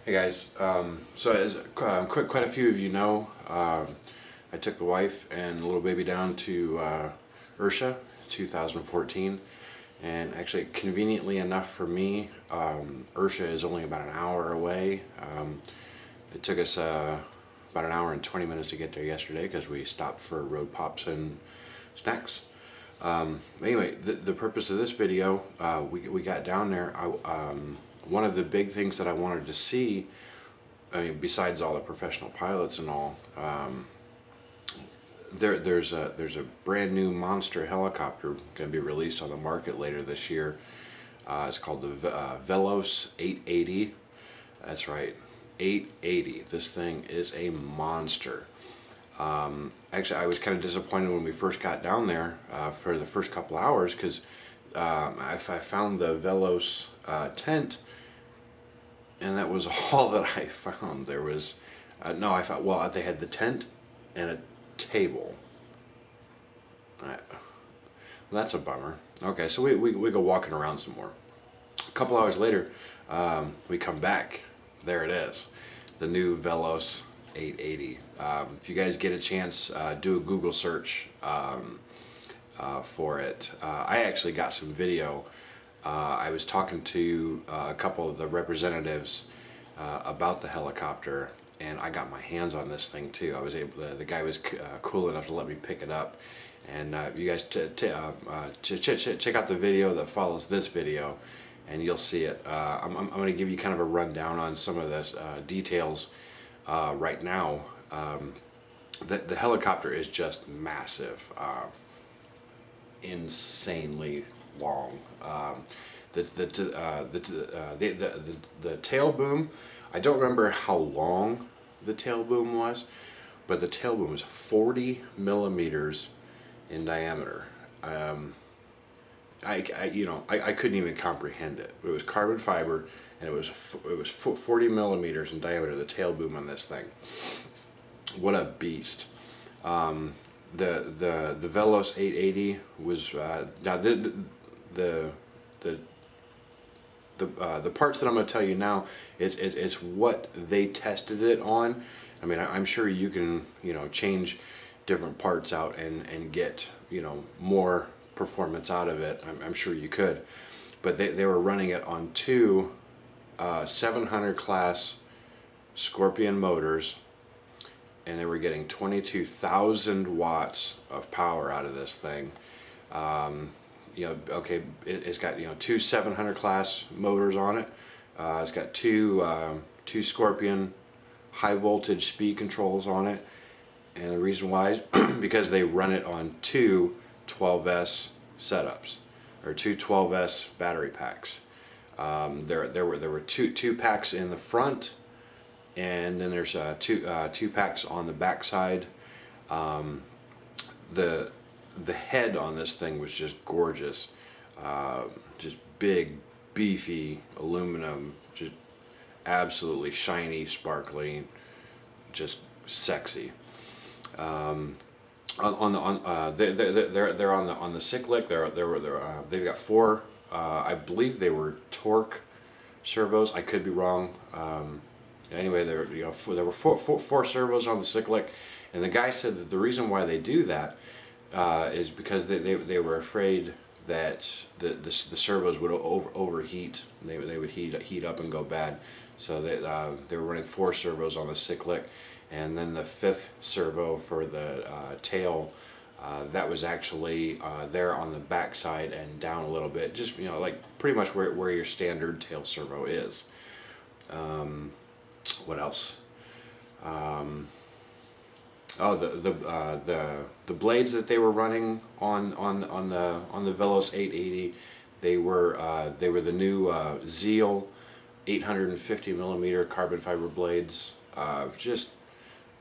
Hey guys, so as quite a few of you know, I took the wife and the little baby down to Ursha 2014, and actually conveniently enough for me, Ursha is only about an hour away. It took us about an hour and 20 minutes to get there yesterday because we stopped for road pops and snacks. Anyway, the purpose of this video, we got down there. One of the big things that I wanted to see, I mean, besides all the professional pilots and all, there's a brand new monster helicopter going to be released on the market later this year. It's called the Velos 880. That's right, 880. This thing is a monster. Actually, I was kind of disappointed when we first got down there for the first couple hours because I found the Velos tent, and that was all that I found. There was no, I found, well, they had the tent and a table. That's a bummer. Okay, so we go walking around some more. A couple hours later, we come back. There it is, the new Velos 880. If you guys get a chance, do a Google search for it. I actually got some video. I was talking to a couple of the representatives about the helicopter, and I got my hands on this thing too. I was able to, the guy was cool enough to let me pick it up, and you guys check out the video that follows this video and you'll see it. I'm going to give you kind of a rundown on some of this details right now. The helicopter is just massive, insanely long. The tail boom, I don't remember how long the tail boom was, but the tail boom was 40 millimeters in diameter. I couldn't even comprehend it. It was carbon fiber, and it was 40 millimeters in diameter, the tail boom on this thing. What a beast. The Velos 880 was now the parts that I'm going to tell you now, it's what they tested it on. I mean, I'm sure you can change different parts out and get more performance out of it. I'm sure you could, but they were running it on two 700 class Scorpion motors, and they were getting 22,000 watts of power out of this thing. Okay, it's got two 700 class motors on it. It's got two Scorpion high voltage speed controls on it, and the reason why is because they run it on two 12S setups, or two 12S battery packs. There were two packs in the front, and then there's two packs on the back side. The head on this thing was just gorgeous, just big, beefy aluminum, just absolutely shiny, sparkly, just sexy. They're on the cyclic. They've got four. I believe they were torque servos. I could be wrong. Anyway, there were four servos on the cyclic, and the guy said that the reason why they do that is because they were afraid that the servos would overheat. They would heat up and go bad. So they were running four servos on the cyclic, and then the fifth servo for the tail, that was actually there on the back side and down a little bit, just like pretty much where your standard tail servo is. What else? Oh, the blades that they were running on the Velos 880, they were the new Zeal 850 millimeter carbon fiber blades. Just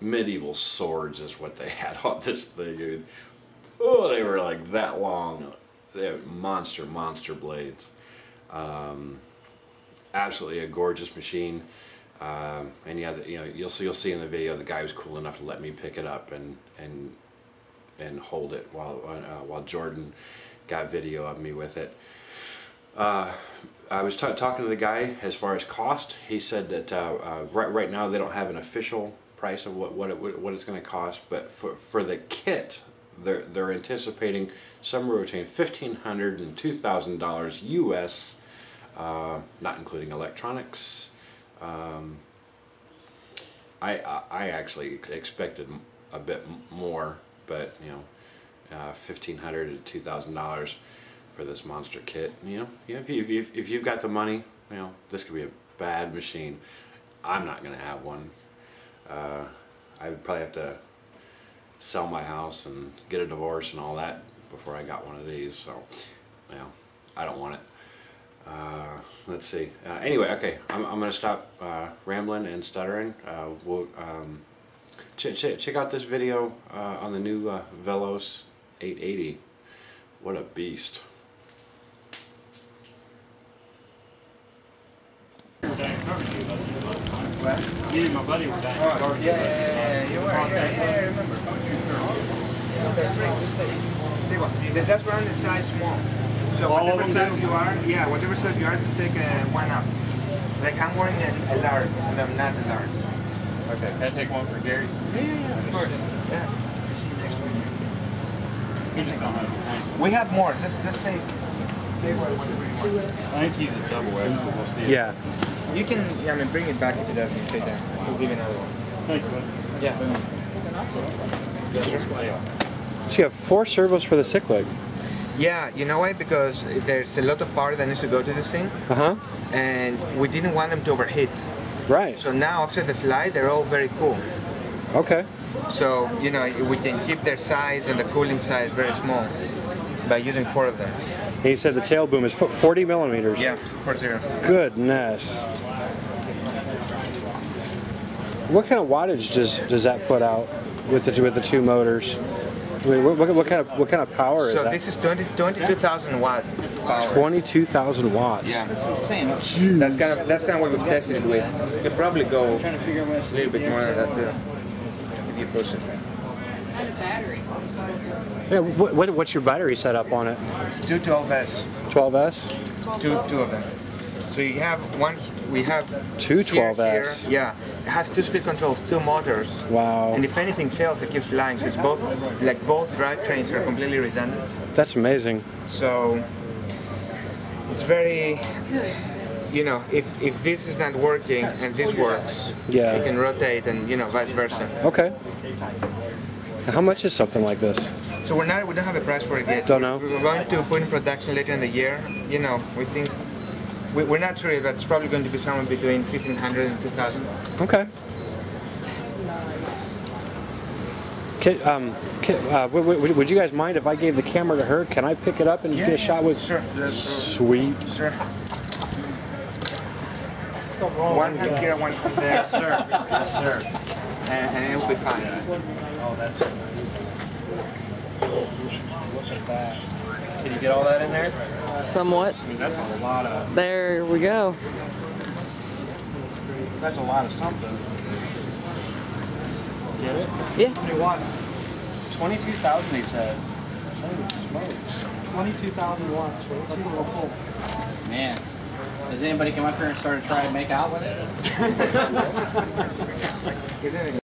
medieval swords is what they had on this thing, dude. Oh, they were like that long. They have monster blades. Absolutely a gorgeous machine. And yeah, you'll see in the video, the guy was cool enough to let me pick it up and hold it while Jordan got video of me with it. I was talking to the guy as far as cost. He said that right now they don't have an official price of what it's going to cost, but for the kit, they're anticipating somewhere between $1,500 and $2,000 US, not including electronics. I actually expected a bit more, but you know, $1,500 to $2,000 for this monster kit. You know, if you've got the money, you know, this could be a bad machine. I'm not gonna have one. I would probably have to sell my house and get a divorce and all that before I got one of these. So, you know, I don't want it. Let's see. Anyway, okay, I'm gonna stop rambling and stuttering. We'll check out this video on the new Velos 880. What a beast! You and my buddy were down. Oh, yeah, you were. Yeah, I remember. That's run the size small. So whatever size you are, whatever size you are, just take one up. Like I'm wearing a large, and I'm not a large. Okay, can I take one for Gary's? Yeah, of course. Yeah. We just don't have We have more. Just take whatever you want. I think he's a double X, but we'll see. Yeah. You can, bring it back if it doesn't fit there. We'll give you another one. Thank you, buddy. Yeah. So you have 4 servos for the sick leg. Yeah, you know why? Because there's a lot of power that needs to go to this thing. Uh-huh. And we didn't want them to overheat. Right. So now after the flight, they're all very cool. Okay. So, you know, we can keep their size and the cooling size very small by using 4 of them. And you said the tail boom is 40 millimeters. Yeah, 40. Goodness. What kind of wattage does that put out with the 2 motors? I mean, what kind of power is that? So this is 22,000 watt power. 22,000 watts. Yeah, that's insane. That's kind of what we've tested it with. You could probably go a little bit more than that too, if you push it. And a battery. Yeah. What's your battery setup on it? It's 2 12S. 12S. Two of them. So you have one. We have 2 here, 12S. Here. Yeah, it has 2 speed controls, 2 motors. Wow. And if anything fails, it keeps flying. So it's both drivetrains are completely redundant. That's amazing. So it's very, you know, if this is not working and this works, Yeah. you can rotate and, you know, vice versa. Okay. How much is something like this? So we don't have a price for it yet. Don't know. We're going to put in production later in the year. You know, we think we're not sure, but it's probably going to be somewhere between 1,500 and 2,000. Okay. Would you guys mind if I gave the camera to her? Can I pick it up and get a shot with? Sure. Sweet. Sure. One from here, one from there. Yes, sir. Yes, sir. And it'll be fine. Oh, that's so nice. Look at that. Can you get all that in there? Somewhat. I mean, that's a lot of. There we go. That's a lot of something. Get it? Yeah. How many watts? 22,000, he said. Holy smokes. 22,000 watts. That's a little full. Man, does anybody come up here and start to try and make out with it?